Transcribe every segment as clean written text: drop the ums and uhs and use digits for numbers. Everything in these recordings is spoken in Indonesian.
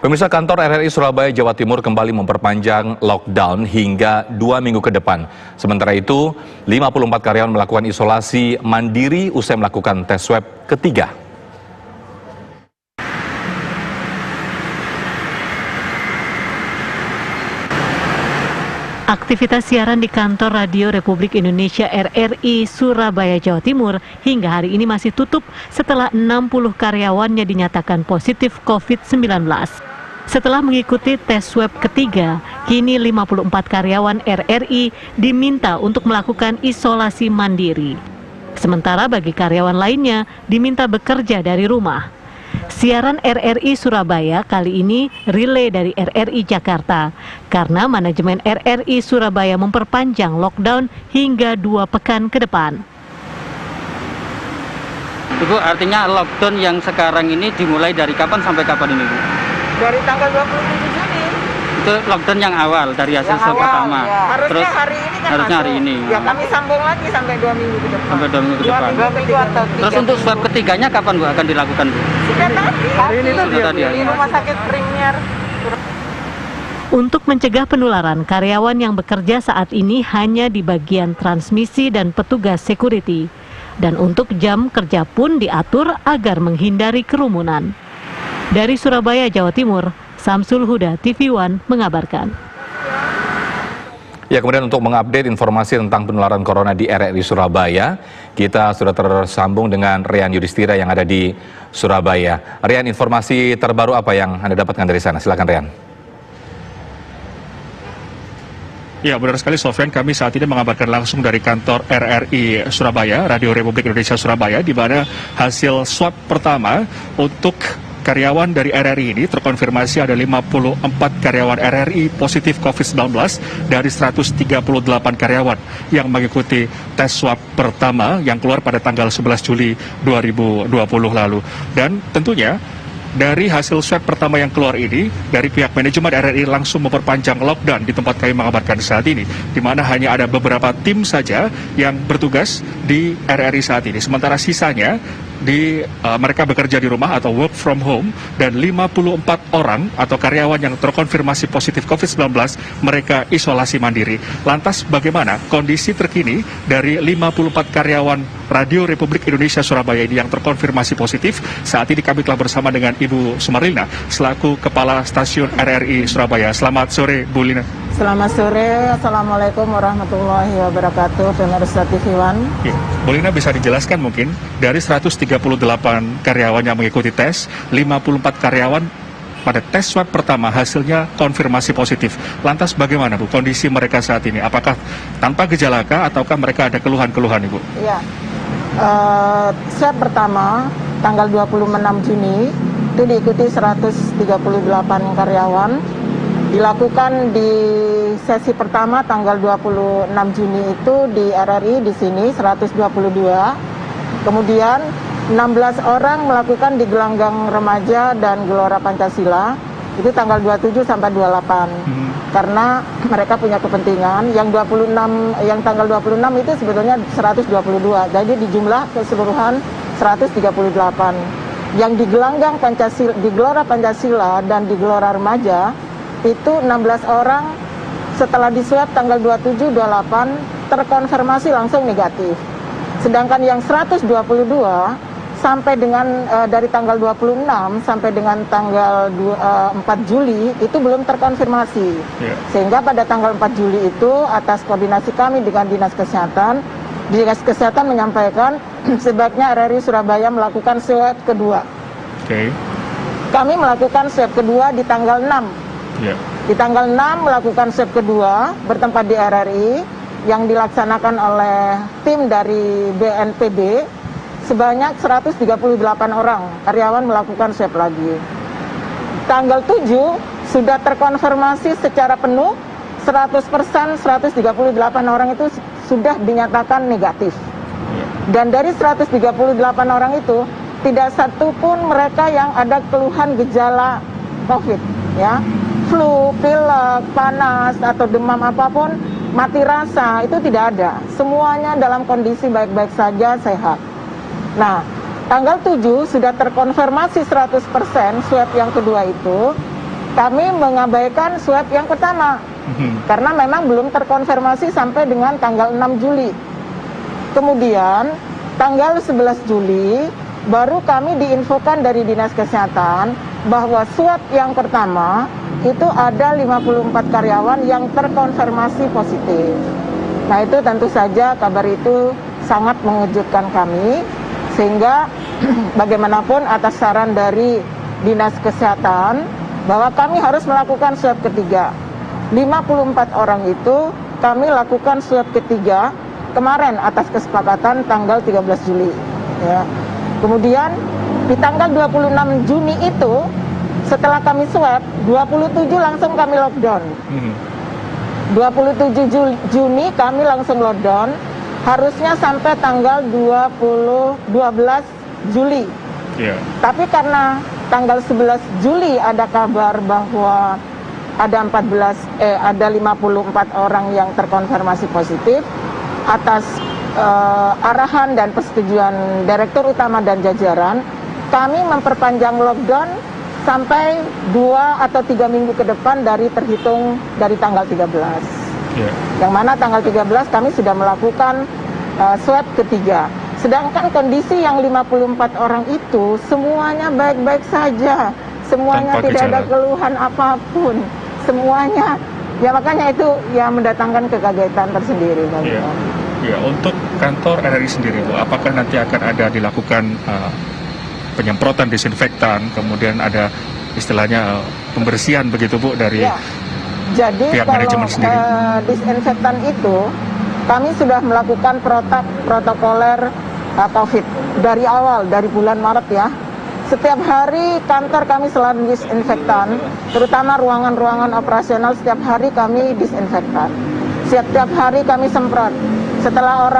Pemirsa, kantor RRI Surabaya, Jawa Timur kembali memperpanjang lockdown hingga 2 minggu ke depan. Sementara itu, 54 karyawan melakukan isolasi mandiri usai melakukan tes swab ketiga. Aktivitas siaran di kantor Radio Republik Indonesia RRI Surabaya, Jawa Timur hingga hari ini masih tutup setelah 60 karyawannya dinyatakan positif COVID-19. Setelah mengikuti tes swab ketiga, kini 54 karyawan RRI diminta untuk melakukan isolasi mandiri. Sementara bagi karyawan lainnya diminta bekerja dari rumah. Siaran RRI Surabaya kali ini relay dari RRI Jakarta karena manajemen RRI Surabaya memperpanjang lockdown hingga 2 pekan ke depan. Ibu, artinya lockdown yang sekarang ini dimulai dari kapan sampai kapan ini, Bu? Dari tanggal 27 Juni. Itu lockdown yang awal dari hasil swab pertama. Ya. Harusnya Terus hari ini kan harusnya hari ini. Ya, kami sambung lagi sampai 2 minggu ke depan. Sampai 2 minggu ke depan. 2 minggu atau 3 Terus untuk swab ketiganya kapan, Bu, akan dilakukan, Bu? Sudah tadi. Hari ini tadi ya. Di Rumah Sakit Premier. Untuk mencegah penularan, karyawan yang bekerja saat ini hanya di bagian transmisi dan petugas security. Dan untuk jam kerja pun diatur agar menghindari kerumunan. Dari Surabaya, Jawa Timur, Samsul Huda, TV One mengabarkan. Ya, kemudian untuk mengupdate informasi tentang penularan corona di RRI Surabaya, kita sudah tersambung dengan Rian Yudhistira yang ada di Surabaya. Rian, informasi terbaru apa yang Anda dapatkan dari sana? Silakan, Rian. Ya, benar sekali Sofyan, kami saat ini mengabarkan langsung dari kantor RRI Surabaya, Radio Republik Indonesia Surabaya, di mana hasil swab pertama untuk karyawan dari RRI ini terkonfirmasi ada 54 karyawan RRI positif COVID-19 dari 138 karyawan yang mengikuti tes swab pertama yang keluar pada tanggal 11 Juli 2020 lalu. Dan tentunya dari hasil swab pertama yang keluar ini, dari pihak manajemen RRI langsung memperpanjang lockdown di tempat kami mengabarkan saat ini, di mana hanya ada beberapa tim saja yang bertugas di RRI saat ini. Sementara sisanya mereka bekerja di rumah atau work from home, dan 54 orang atau karyawan yang terkonfirmasi positif COVID-19 mereka isolasi mandiri. Lantas bagaimana kondisi terkini dari 54 karyawan Radio Republik Indonesia Surabaya ini yang terkonfirmasi positif? Saat ini kami telah bersama dengan Ibu Sumarlina selaku Kepala Stasiun RRI Surabaya. Selamat sore, Bu Lina. Selamat sore, Assalamualaikum warahmatullahi wabarakatuh, pemirsa TV One. Ya, Bu Lina bisa dijelaskan mungkin, dari 138 karyawan yang mengikuti tes, 54 karyawan pada tes swab pertama hasilnya konfirmasi positif. Lantas bagaimana, Bu, kondisi mereka saat ini? Apakah tanpa gejala ataukah mereka ada keluhan-keluhan, Ibu? Ya, swab pertama tanggal 26 Juni itu diikuti 138 karyawan. Dilakukan di sesi pertama tanggal 26 Juni itu di RRI di sini 122. Kemudian 16 orang melakukan di gelanggang remaja dan Gelora Pancasila itu tanggal 27 sampai 28. Karena mereka punya kepentingan. Yang tanggal 26 itu sebetulnya 122. Jadi di jumlah keseluruhan 138. Yang di gelanggang Pancasila, di Gelora Pancasila dan di Gelora Remaja itu 16 orang setelah diswab tanggal 27, 28 terkonfirmasi langsung negatif. Sedangkan yang 122 sampai dengan dari tanggal 26 sampai dengan tanggal 4 Juli itu belum terkonfirmasi. Sehingga pada tanggal 4 Juli itu atas koordinasi kami dengan Dinas Kesehatan menyampaikan sebaiknya RRI Surabaya melakukan swab kedua. Kami melakukan swab kedua di tanggal 6. Di tanggal 6 melakukan swab kedua bertempat di RRI yang dilaksanakan oleh tim dari BNPB sebanyak 138 orang karyawan melakukan swab lagi. Tanggal 7 sudah terkonfirmasi secara penuh 100%, 138 orang itu sudah dinyatakan negatif. Dan dari 138 orang itu tidak satu pun mereka yang ada keluhan gejala COVID, ya. Flu, pilek, panas, atau demam apapun, mati rasa, itu tidak ada. Semuanya dalam kondisi baik-baik saja, sehat. Nah, tanggal 7 sudah terkonfirmasi 100% swab yang kedua itu, kami mengabaikan swab yang pertama. Karena memang belum terkonfirmasi sampai dengan tanggal 6 Juli. Kemudian tanggal 11 Juli baru kami diinfokan dari Dinas Kesehatan bahwa swab yang pertama itu ada 54 karyawan yang terkonfirmasi positif. Nah, itu tentu saja kabar itu sangat mengejutkan kami, sehingga bagaimanapun atas saran dari Dinas Kesehatan bahwa kami harus melakukan swab ketiga. 54 orang itu kami lakukan swab ketiga kemarin atas kesepakatan tanggal 13 Juli. Ya. Kemudian di tanggal 26 Juni itu setelah kami swab, 27 langsung kami lockdown. 27 Juni kami langsung lockdown, harusnya sampai tanggal 12 Juli. Yeah. Tapi karena tanggal 11 Juli ada kabar bahwa ada 54 orang yang terkonfirmasi positif, atas arahan dan persetujuan Direktur Utama dan jajaran, kami memperpanjang lockdown sampai 2 atau 3 minggu ke depan terhitung dari tanggal 13. Yeah. Yang mana tanggal 13 kami sudah melakukan swab ketiga. Sedangkan kondisi yang 54 orang itu semuanya baik-baik saja. Semuanya Tanpa tidak ada gejala. keluhan apapun. Semuanya, ya makanya itu yang mendatangkan kekagetan tersendiri. Iya. Ya, untuk kantor RRI sendiri, Bu, apakah nanti akan ada dilakukan penyemprotan disinfektan, kemudian ada istilahnya pembersihan begitu, Bu, dari Ya. Jadi pihak kalau manajemen sendiri? disinfektan itu, kami sudah melakukan protokoler COVID dari awal, dari bulan Maret ya. Setiap hari kantor kami selalu disinfektan, terutama ruangan-ruangan operasional setiap hari kami disinfektan. Setiap hari kami semprot. Setelah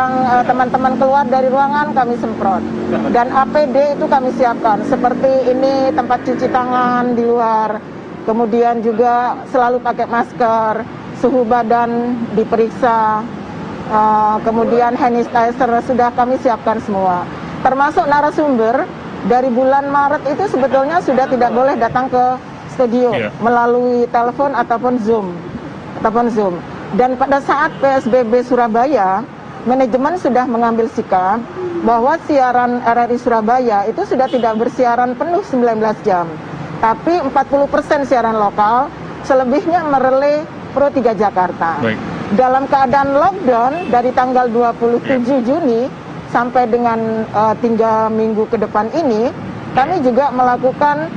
teman-teman keluar dari ruangan kami semprot. Dan APD itu kami siapkan, seperti ini tempat cuci tangan di luar. Kemudian juga selalu pakai masker, suhu badan diperiksa, kemudian hand sanitizer sudah kami siapkan semua. Termasuk narasumber dari bulan Maret itu sebetulnya sudah tidak boleh datang ke studio melalui telepon ataupun Zoom. Dan pada saat PSBB Surabaya, manajemen sudah mengambil sikap bahwa siaran RRI Surabaya itu sudah tidak bersiaran penuh 19 jam. Tapi 40% siaran lokal, selebihnya merelay Pro 3 Jakarta. Baik. Dalam keadaan lockdown dari tanggal 27 Juni sampai dengan 3 minggu ke depan ini, kami juga melakukan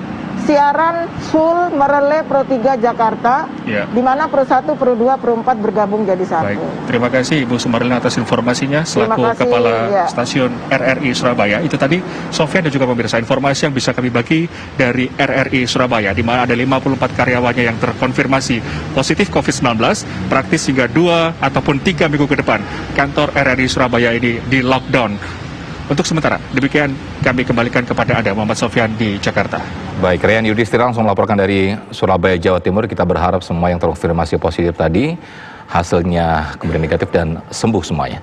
siaran full merelay Pro 3 Jakarta, di mana Pro 1, Pro 2, Pro 4 bergabung jadi satu. Baik, terima kasih Ibu Sumarlina atas informasinya selaku Terima kasih, Kepala ya. Stasiun RRI Surabaya. Itu tadi Sofyan dan juga pemirsa informasi yang bisa kami bagi dari RRI Surabaya, di mana ada 54 karyawannya yang terkonfirmasi positif COVID-19, praktis hingga 2 ataupun 3 minggu ke depan kantor RRI Surabaya ini di lockdown. Untuk sementara, demikian kami kembalikan kepada Anda, Muhammad Sofyan di Jakarta. Baik, Rian Yudhistira langsung melaporkan dari Surabaya, Jawa Timur. Kita berharap semua yang terkonfirmasi positif tadi hasilnya kemudian negatif dan sembuh semuanya.